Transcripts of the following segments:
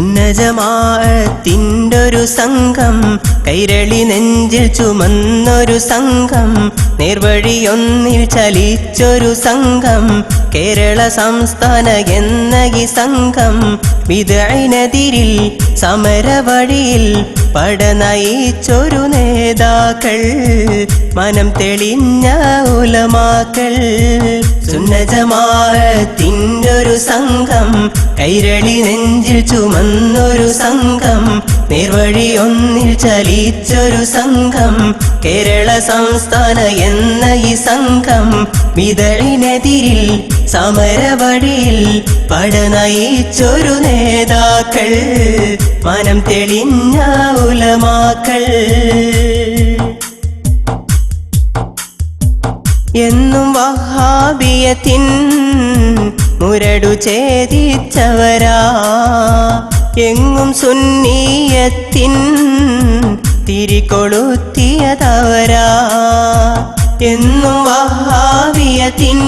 സുന്നജമാഅത്തിൻ്റൊരു സംഘം, കൈരളി നെഞ്ചിൽ ചുമന്നൊരു സംഘം, നേർവഴിയൊന്നിൽ ചലിച്ചൊരു സംഘം, കേരള സംസ്ഥാന എന്ന ഈ സംഘം, ബിദ്അത്തിനെതിരിൽ സമരവഴിയിൽ പടനയിച്ചൊരു നേതാക്കൾ, മനം തെളിഞ്ഞ ഉലമാക്കൾ. സുന്നജമാഅത്തിൻ്റൊരു സംഘം, കൈരളി നെഞ്ചിൽ ചുമന്നൊരു സംഘം, നേർവഴിയൊന്നിൽ ചലിച്ചൊരു സംഘം, കേരള സംസ്ഥാന എന്ന ഈ സംഘം, ബിദ്അത്തിനെതിരിൽ സമരവഴിയിൽ പടനയിച്ചൊരു നേതാക്കൾ, മനം തെളിഞ്ഞ ഉലമാക്കൾ. എന്നും വഹാബിയത്തിൻ മുരടു ഛേദിച്ചവരാ, എങ്ങും സുന്നിയത്തിൻ തിരികൊളുത്തിയതവരാ. എന്നും വഹാബിയത്തിൻ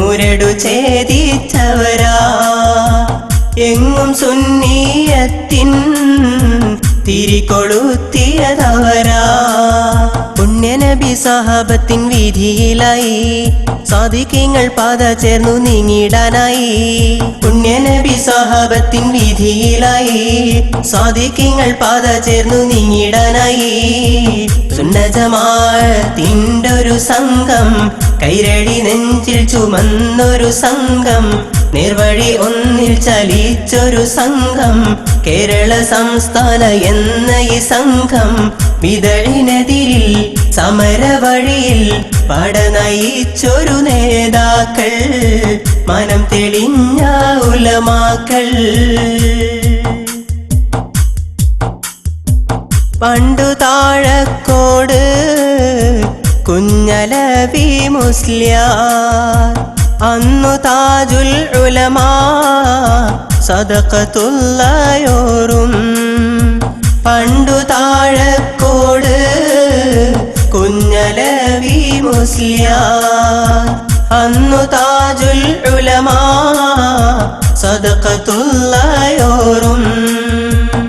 മുരടു ഛേദിച്ചവരാ, എങ്ങും സുന്നിയത്തിൻ തിരികൊളുത്തിയതവരാ. പുണ്യനബി സഹാബത്തിൻ വീതിയിലായി സാദിഖീങ്ങൾ പാത ചേർന്നു നീങ്ങിടാനായി. പുണ്യനബി സഹാബത്തിൻ വീതിയിലായി സാദിഖീങ്ങൾ പാത ചേർന്നു നീങ്ങിടാനായി. സുന്നജമാഅത്തിൻ്റൊരു സംഘം, കൈരളി നെഞ്ചിൽ ചുമന്നൊരു സംഘം, നേർവഴി ഒന്നിൽ ചലിച്ചൊരു സംഘം, കേരള സംസ്ഥാന എന്ന ഈ സംഘം, ബിദ്അത്തിനെതിരിൽ സമരവഴിയിൽ പടനയിച്ചൊരു നേതാക്കൾ, മനം തെളിഞ്ഞ ഉലമാക്കൾ. പണ്ടു താഴക്കോട് കുഞ്ഞലവി മുസ്ലിയാർ, അന്നു താജുൽ ഉലമാ സദഖത്തുള്ളയോരും. പണ്ടു താഴക്കോട് കുഞ്ഞലവി മുസ്ലിയാർ, അന്നു താജുൽ ഉലമാ സദഖത്തുള്ളയോരും.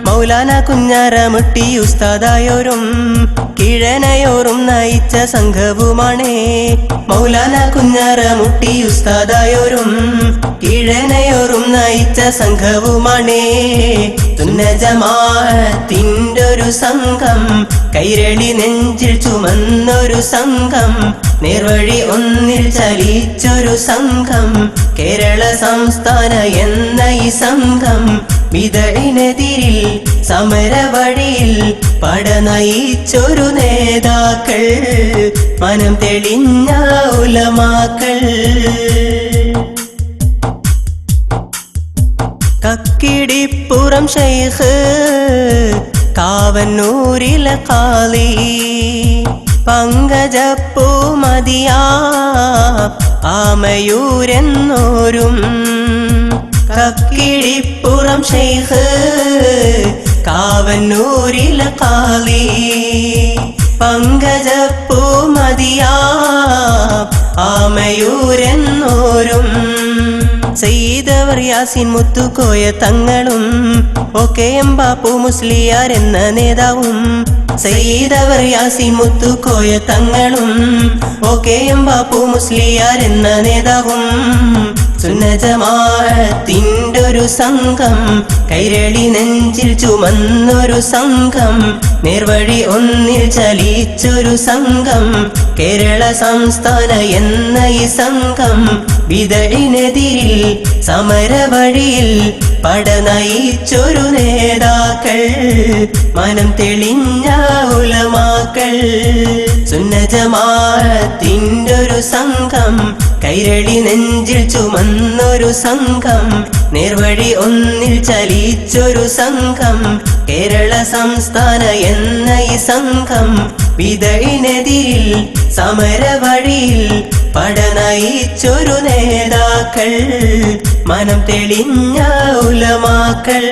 മൗലാന കുഞ്ഞാറമുട്ടി ഉസ്താദായോരും കിഴനയോരും നയിച്ച സംഘവുമാണേ. മൗലാന കുഞ്ഞാറമുട്ടി ഉസ്താദായോരും കിഴനയോരും നയിച്ച സംഘവുമാണേ. സുന്നജമാഅത്തിൻ്റൊരു സംഘം, കൈരളി നെഞ്ചിൽ ചുമന്നൊരു സംഘം, നേർവഴി ഒന്നിൽ ചലിച്ചൊരു സംഘം, കേരള സംസ്ഥാന എന്ന ഈ സംഘം, ബിദ്അത്തിനെതിരിൽ സമരവഴിയിൽ പടനയിച്ചൊരു നേതാക്കൾ, മനം തെളിഞ്ഞ ഉലമാക്കൾ. കക്കിടിപ്പുറം ശൈഖ് കാവന്നൂരിലെ ഖാളി, പങ്കജപ്പൂമതിയാ ആമയൂരെന്നോരും. കക്കിടിപ്പുറം ശൈഖ് കാവന്നൂരിലെ ഖാളി, പങ്കജപ്പൂമതിയാ ആമയൂരെന്നോരും. സയ്യിദവർ യാസീൻ മുത്തുക്കോയ തങ്ങളും OKM ബാപ്പു മുസ്ലിയാർ എന്ന നേതാവും. സയ്യിദവർ യാസീൻ മുത്തുക്കോയ തങ്ങളും OKM ബാപ്പു മുസ്ലിയാർ എന്ന നേതാവും. സുന്നജമാഅത്തിൻ്റൊരു സംഘം, കൈരളി നെഞ്ചിൽ ചുമന്നൊരു സംഘം, നേർവഴി ഒന്നിൽ ചലിച്ചൊരു സംഘം, കേരള സംസ്ഥാന എന്ന ഈ സംഘം, ബിദ്അത്തിനെതിരിൽ സമരവഴിയിൽ പടനയിച്ചൊരു നേതാക്കൾ, മനം തെളിഞ്ഞ ഉലമാക്കൾ. സുന്നജമാഅത്തിൻ്റൊരു സംഘം, കൈരളി നെഞ്ചിൽ ചുമന്നൊരു സംഘം, നേർവഴി ഒന്നിൽ ചലിച്ചൊരു സംഘം, കേരള സംസ്ഥാന എന്ന ഈ സംഘം, ബിദ്അത്തിനെതിരിൽ സമരവഴിയിൽ പടനയിച്ചൊരു നേതാക്കൾ, മനം തെളിഞ്ഞ ഉലമാക്കൾ.